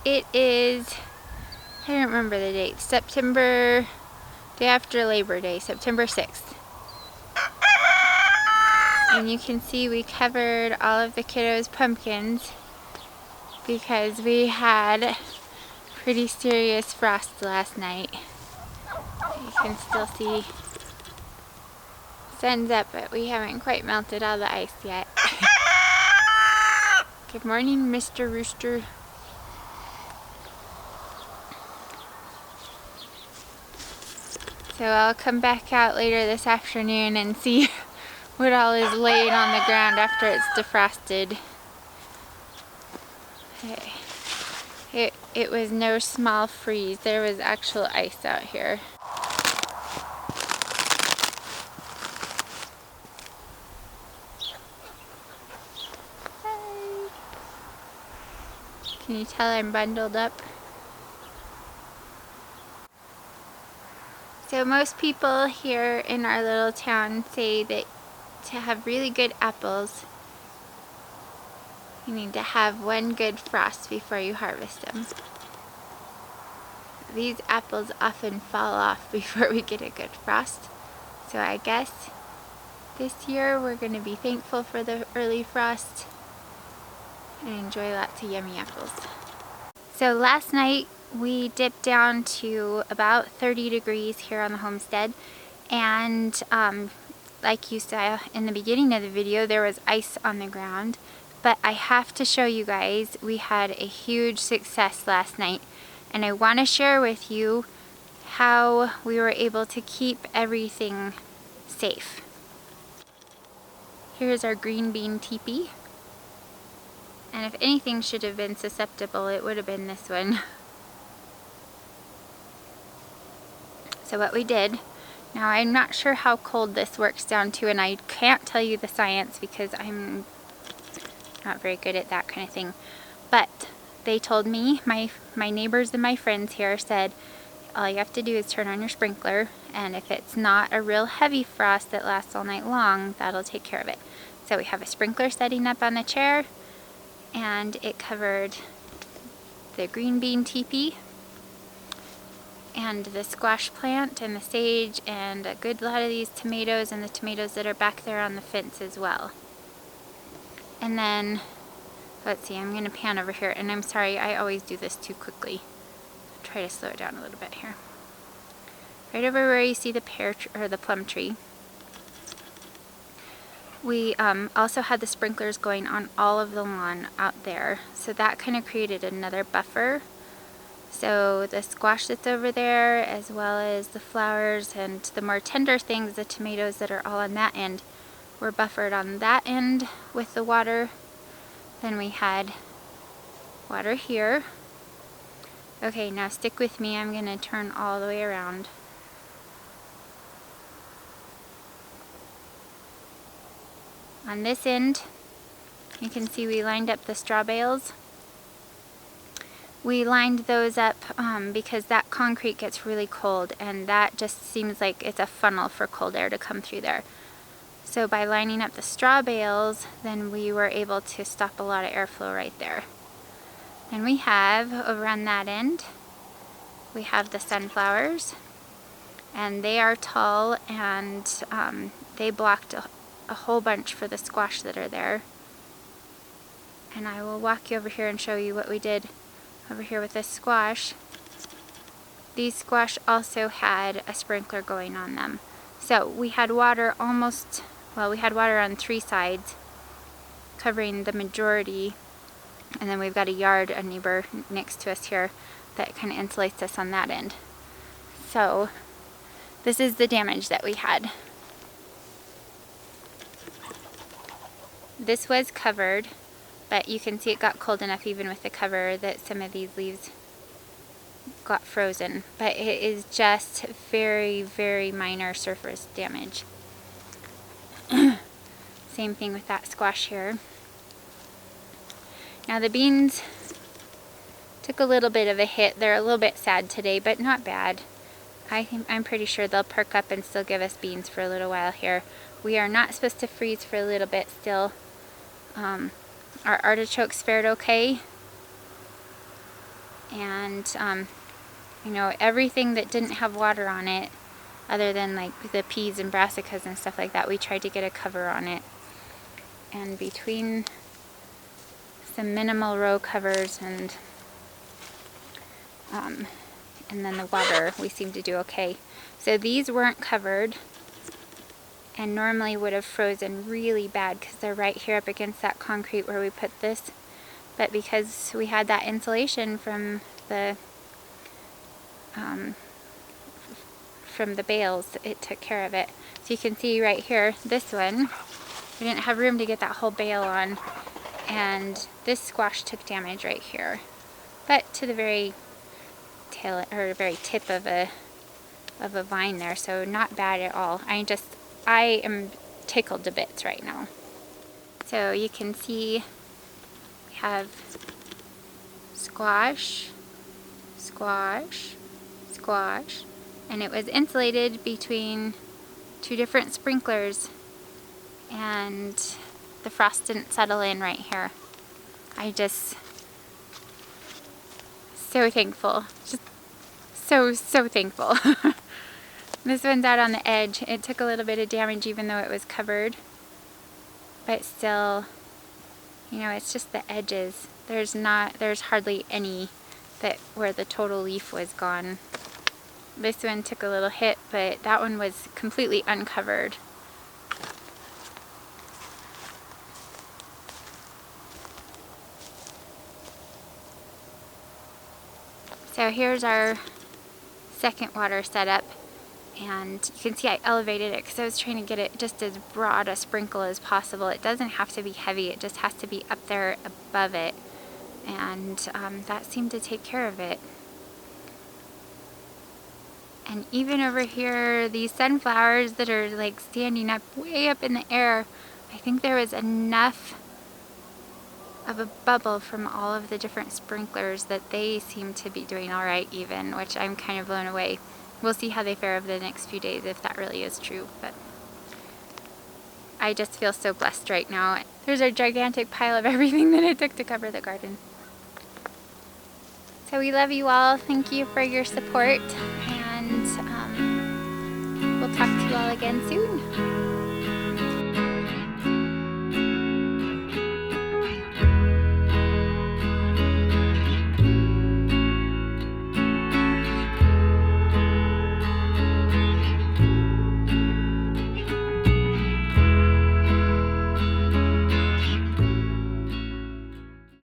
It is, I don't remember the date, September, day after Labor Day, September 6th. And you can see we covered all of the kiddos' pumpkins because we had pretty serious frost last night. You can still see sun's up, but we haven't quite melted all the ice yet. Good morning, Mr. Rooster. So I'll come back out later this afternoon and see what all is laid on the ground after it's defrosted. It was no small freeze. There was actual ice out here. Hi. Can you tell I'm bundled up? So most people here in our little town say that to have really good apples, you need to have one good frost before you harvest them. These apples often fall off before we get a good frost. So I guess this year we're going to be thankful for the early frost and enjoy lots of yummy apples. So last night we dipped down to about 30 degrees here on the homestead, and like you saw in the beginning of the video, there was ice on the ground. But I have to show you guys, we had a huge success last night, and I want to share with you how we were able to keep everything safe. Here's our green bean teepee. And if anything should have been susceptible, it would have been this one. So what we did, now I'm not sure how cold this works down to, and I can't tell you the science because I'm not very good at that kind of thing. But they told me, my neighbors and my friends here said, all you have to do is turn on your sprinkler, and if it's not a real heavy frost that lasts all night long, that'll take care of it. So we have a sprinkler setting up on the chair, and it covered the green bean teepee and the squash plant and the sage and a good lot of these tomatoes and the tomatoes that are back there on the fence as well. And then, let's see, I'm going to pan over here, and I'm sorry, I always do this too quickly. I'll try to slow it down a little bit here. Right over where you see the pear or the plum tree. We also had the sprinklers going on all of the lawn out there, so that kind of created another buffer. So the squash that's over there, as well as the flowers and the more tender things, the tomatoes that are all on that end, were buffered on that end with the water. Then we had water here. Okay, now stick with me, I'm going to turn all the way around. On this end, you can see we lined up the straw bales. We lined those up because that concrete gets really cold, and that just seems like it's a funnel for cold air to come through there. So by lining up the straw bales, then we were able to stop a lot of airflow right there. And we have, over on that end, we have the sunflowers, and they are tall, and they blocked a whole bunch for the squash that are there. And I will walk you over here and show you what we did over here with this squash. These squash also had a sprinkler going on them. So we had water almost, well, we had water on 3 sides covering the majority, and then we've got a yard, a neighbor next to us here, that kind of insulates us on that end. So this is the damage that we had. This was covered, but you can see it got cold enough even with the cover that some of these leaves got frozen. But it is just very, very minor surface damage. Same thing with that squash here. Now the beans took a little bit of a hit. They're a little bit sad today, but not bad. I'm pretty sure they'll perk up and still give us beans for a little while here. We are not supposed to freeze for a little bit still. Our artichokes fared okay. And you know, everything that didn't have water on it, other than like the peas and brassicas and stuff like that, we tried to get a cover on it. And between some minimal row covers and then the water, we seemed to do okay. So these weren't covered and normally would have frozen really bad because they're right here up against that concrete where we put this. But because we had that insulation from the bales, it took care of it. So you can see right here, this one, we didn't have room to get that whole bale on, and this squash took damage right here. But to the very tail, or very tip of a vine there, so not bad at all. I am tickled to bits right now. So you can see we have squash, squash, squash, and it was insulated between 2 different sprinklers, and the frost didn't settle in right here. I just so thankful, just so thankful. This one's out on the edge. It took a little bit of damage even though it was covered, but still, you know, it's just the edges. There's hardly any where the total leaf was gone. This one took a little hit, but that one was completely uncovered. So here's our second water setup. And you can see I elevated it because I was trying to get it just as broad a sprinkle as possible. It doesn't have to be heavy, it just has to be up there above it. And that seemed to take care of it. And even over here, these sunflowers that are like standing up way up in the air, I think there was enough of a bubble from all of the different sprinklers that they seem to be doing all right even, which I'm kind of blown away. We'll see how they fare over the next few days if that really is true, but I just feel so blessed right now. There's a gigantic pile of everything that it took to cover the garden. So we love you all. Thank you for your support, and we'll talk to you all again soon.